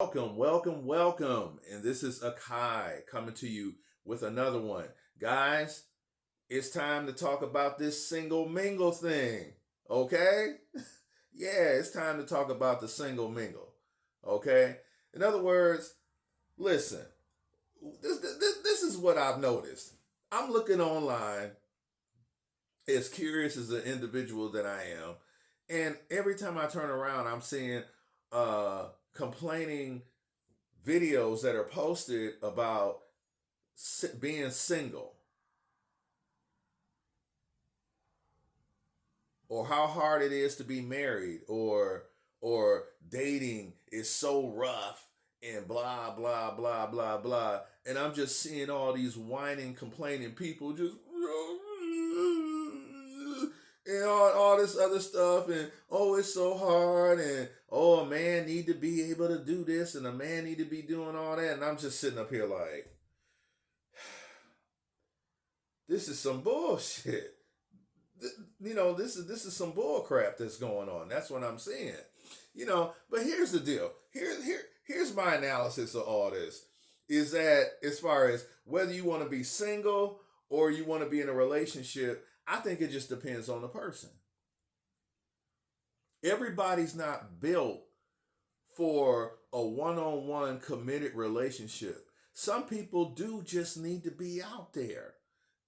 Welcome, welcome, welcome. And this is Akai coming to you with another one. Guys, it's time to talk about this single mingle thing. Okay? Yeah, it's time to talk about the single mingle. Okay? In other words, listen, this is what I've noticed. I'm looking online, as curious as an individual that I am, and every time I turn around, I'm seeing complaining videos that are posted about being single or how hard it is to be married or dating is so rough and blah blah blah blah blah, and I'm just seeing all these whining complaining people just and all this other stuff, and oh, it's so hard, and oh, a man need to be able to do this and a man need to be doing all that, and I'm just sitting up here like, this is some bullshit. This is some bull crap that's going on. That's what I'm saying. But here's the deal. Here's my analysis of all this. Is that as far as whether you want to be single or you want to be in a relationship, I think it just depends on the person. Everybody's not built for a one-on-one committed relationship. Some people do just need to be out there.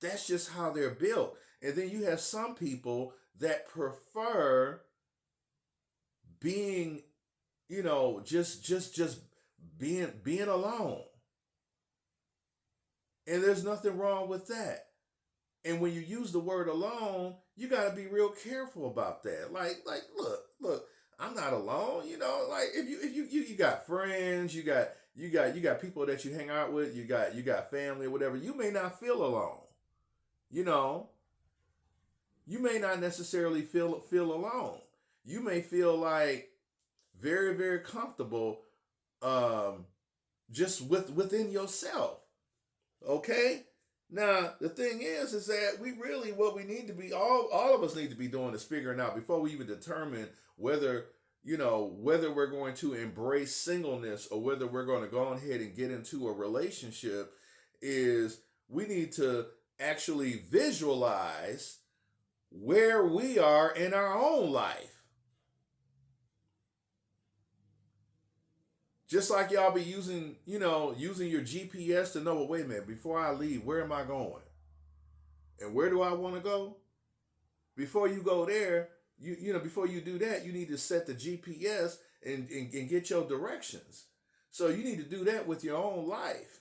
That's just how they're built. And then you have some people that prefer being, just being alone. And there's nothing wrong with that. And when you use the word alone, you got to be real careful about that. Look, I'm not alone. Like if you got friends, you got people that you hang out with, you got family or whatever. You may not feel alone. You know, you may not necessarily feel alone. You may feel like very very comfortable, um, just within yourself. Okay. Now the thing is that we really what we need to be all of us need to be doing is figuring out before we even determine whether whether we're going to embrace singleness or whether we're going to go ahead and get into a relationship, is we need to actually visualize where we are in our own life. Just like y'all be using your GPS to know, well, wait a minute, before I leave, where am I going? And where do I want to go? Before you go there, before you do that, you need to set the GPS and get your directions. So you need to do that with your own life.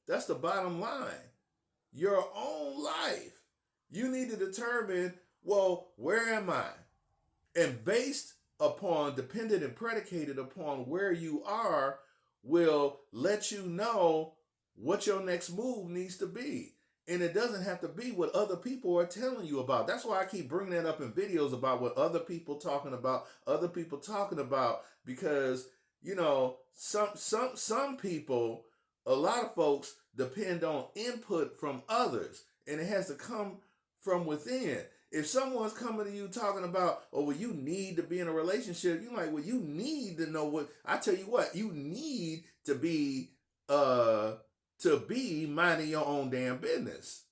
That's the bottom line. Your own life. You need to determine, well, where am I? And based upon, dependent and predicated upon where you are, will let you know what your next move needs to be. And it doesn't have to be what other people are telling you about. That's why I keep bringing that up in videos about what other people talking about, because some people, a lot of folks depend on input from others, and it has to come from within. If someone's coming to you talking about, oh, well, you need to be in a relationship, you're like, well, you need to know what I tell you what, you need uh to be minding your own damn business.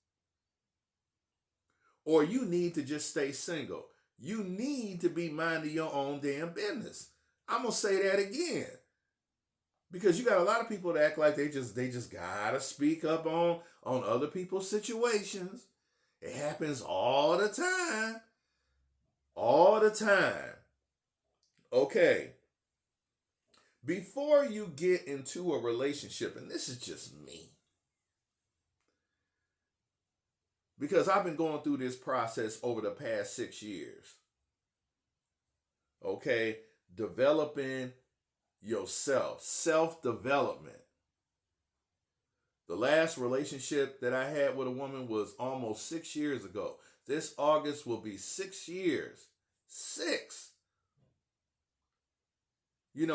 Or you need to just stay single. You need to be minding your own damn business. I'm gonna say that again. Because you got a lot of people that act like they just gotta speak up on other people's situations. It happens all the time. All the time. Okay. Before you get into a relationship, and this is just me, because I've been going through this process over the past 6 years. Okay. Developing yourself, self development. The last relationship that I had with a woman was almost 6 years ago. This August will be 6 years. Six. And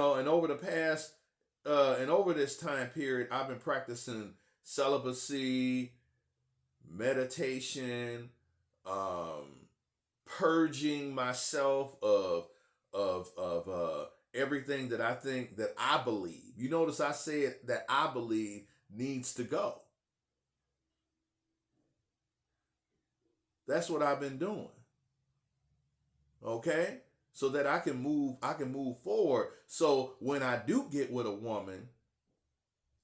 over this time period, I've been practicing celibacy, meditation, um, purging myself of everything that I think that I believe. You notice I said that I believe needs to go. That's what I've been doing. Okay? So that I can move forward. So when I do get with a woman,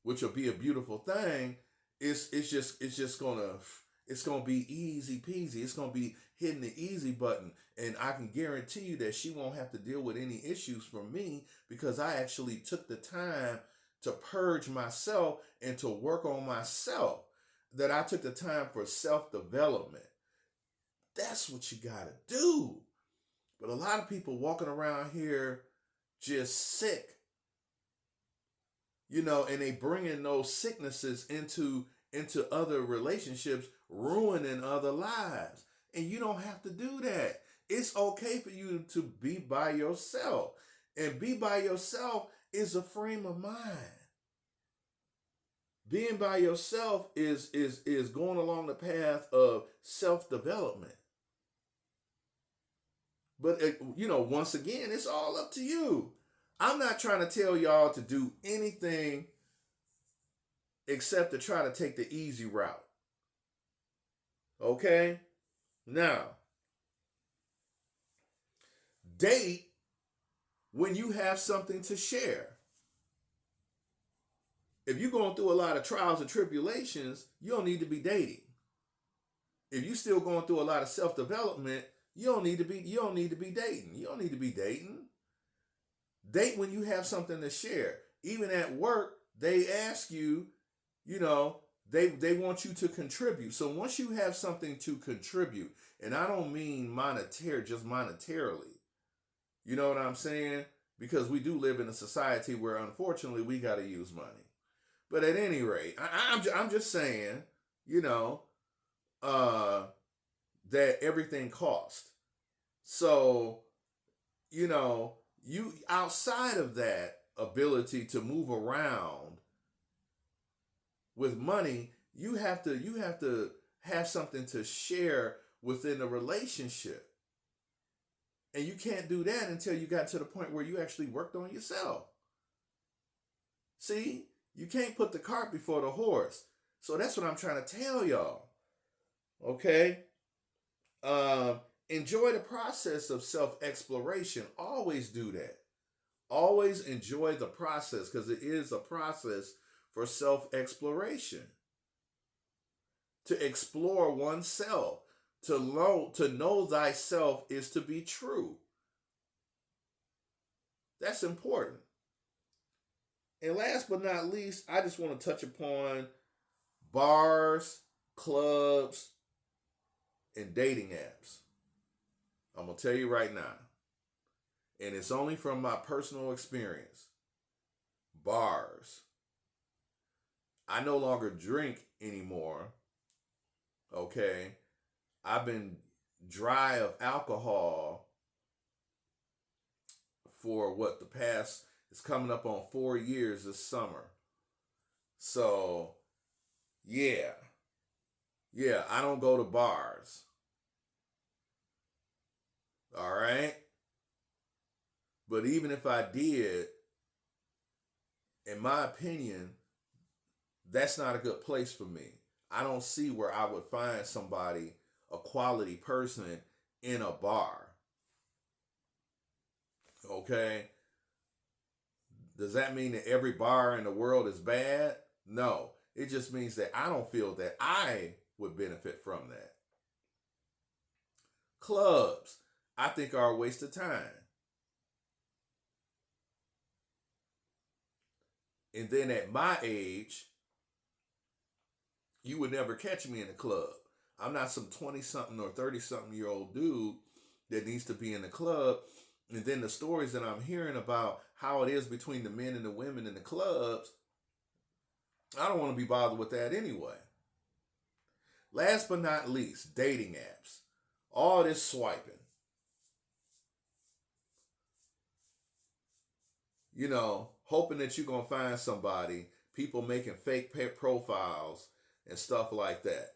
which will be a beautiful thing, it's just gonna be easy peasy. It's gonna be hitting the easy button. And I can guarantee you that she won't have to deal with any issues from me because I actually took the time to purge myself and to work on myself. That I took the time for self-development. That's what you gotta do. But a lot of people walking around here just sick, and they bringing those sicknesses into other relationships, ruining other lives. And you don't have to do that. It's okay for you to be by yourself. And be by yourself is a frame of mind. Being by yourself is going along the path of self-development. But once again, it's all up to you. I'm not trying to tell y'all to do anything except to try to take the easy route. Okay? Now, date when you have something to share. If you're going through a lot of trials and tribulations, you don't need to be dating. If you're still going through a lot of self-development, you don't need to be dating. You don't need to be dating. Date when you have something to share. Even at work, they ask you, they want you to contribute. So once you have something to contribute, and I don't mean just monetarily. You know what I'm saying? Because we do live in a society where unfortunately we got to use money. But at any rate, I'm just saying, that everything costs. So, you outside of that ability to move around with money, you have to have something to share within a relationship. And you can't do that until you got to the point where you actually worked on yourself. See, you can't put the cart before the horse. So that's what I'm trying to tell y'all. Okay? Enjoy the process of self-exploration. Always do that. Always enjoy the process because it is a process for self-exploration. To explore oneself, to know thyself is to be true. That's important. And last but not least, I just want to touch upon bars, clubs, and dating apps. I'm going to tell you right now, and it's only from my personal experience. Bars. I no longer drink anymore. Okay? I've been dry of alcohol for it's coming up on 4 years this summer. So, yeah. Yeah, I don't go to bars. All right? But even if I did, in my opinion, that's not a good place for me. I don't see where I would find somebody, a quality person, in a bar. Okay? Does that mean that every bar in the world is bad? No. It just means that I don't feel that I would benefit from that. Clubs, I think, are a waste of time. And then at my age, you would never catch me in a club. I'm not some 20-something or 30-something year old dude that needs to be in the club. And then the stories that I'm hearing about how it is between the men and the women in the clubs, I don't want to be bothered with that anyway. Last but not least, dating apps. All this swiping. Hoping that you're going to find somebody, people making fake profiles and stuff like that.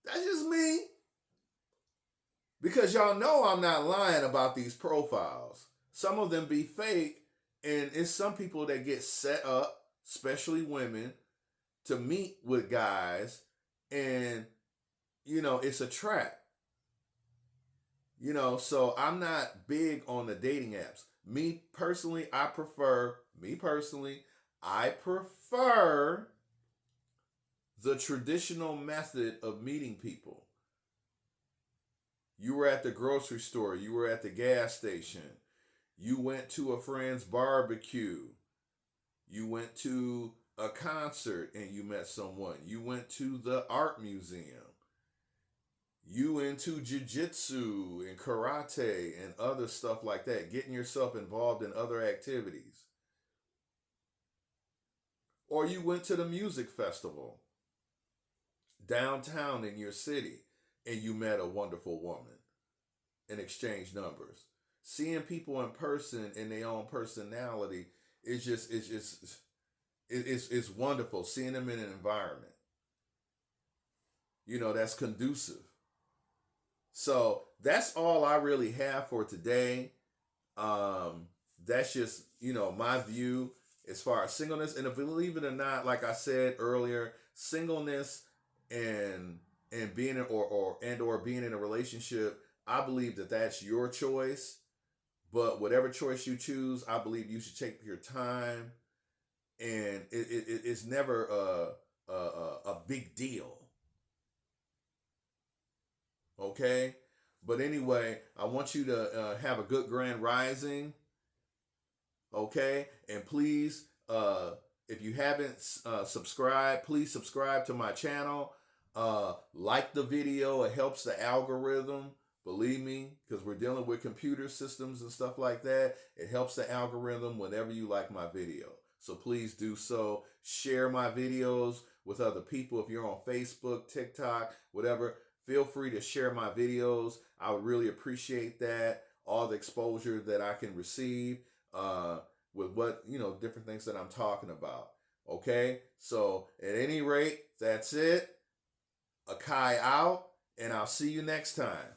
That's just me. Because y'all know I'm not lying about these profiles. Some of them be fake, and it's some people that get set up, especially women, to meet with guys, and it's a trap. So I'm not big on the dating apps. Me personally, I prefer the traditional method of meeting people. You were at the grocery store, you were at the gas station, you went to a friend's barbecue, you went to a concert and you met someone, you went to the art museum, you into jiu-jitsu and karate and other stuff like that, getting yourself involved in other activities. Or you went to the music festival downtown in your city and you met a wonderful woman and exchanged numbers. Seeing people in person in their own personality is just it's wonderful. Seeing them in an environment that's conducive. So that's all I really have for today. That's just my view as far as singleness, and if believe it or not, like I said earlier, singleness and being in, or being in a relationship, I believe that that's your choice. But whatever choice you choose, I believe you should take your time, and it's never a big deal. Okay. But anyway, I want you to have a good grand rising. Okay. And please, if you haven't subscribed, please subscribe to my channel. Like the video, it helps the algorithm. Believe me, because we're dealing with computer systems and stuff like that. It helps the algorithm whenever you like my video. So please do so. Share my videos with other people. If you're on Facebook, TikTok, whatever, feel free to share my videos. I would really appreciate that. All the exposure that I can receive with what, different things that I'm talking about. Okay? So at any rate, that's it. Akai out, and I'll see you next time.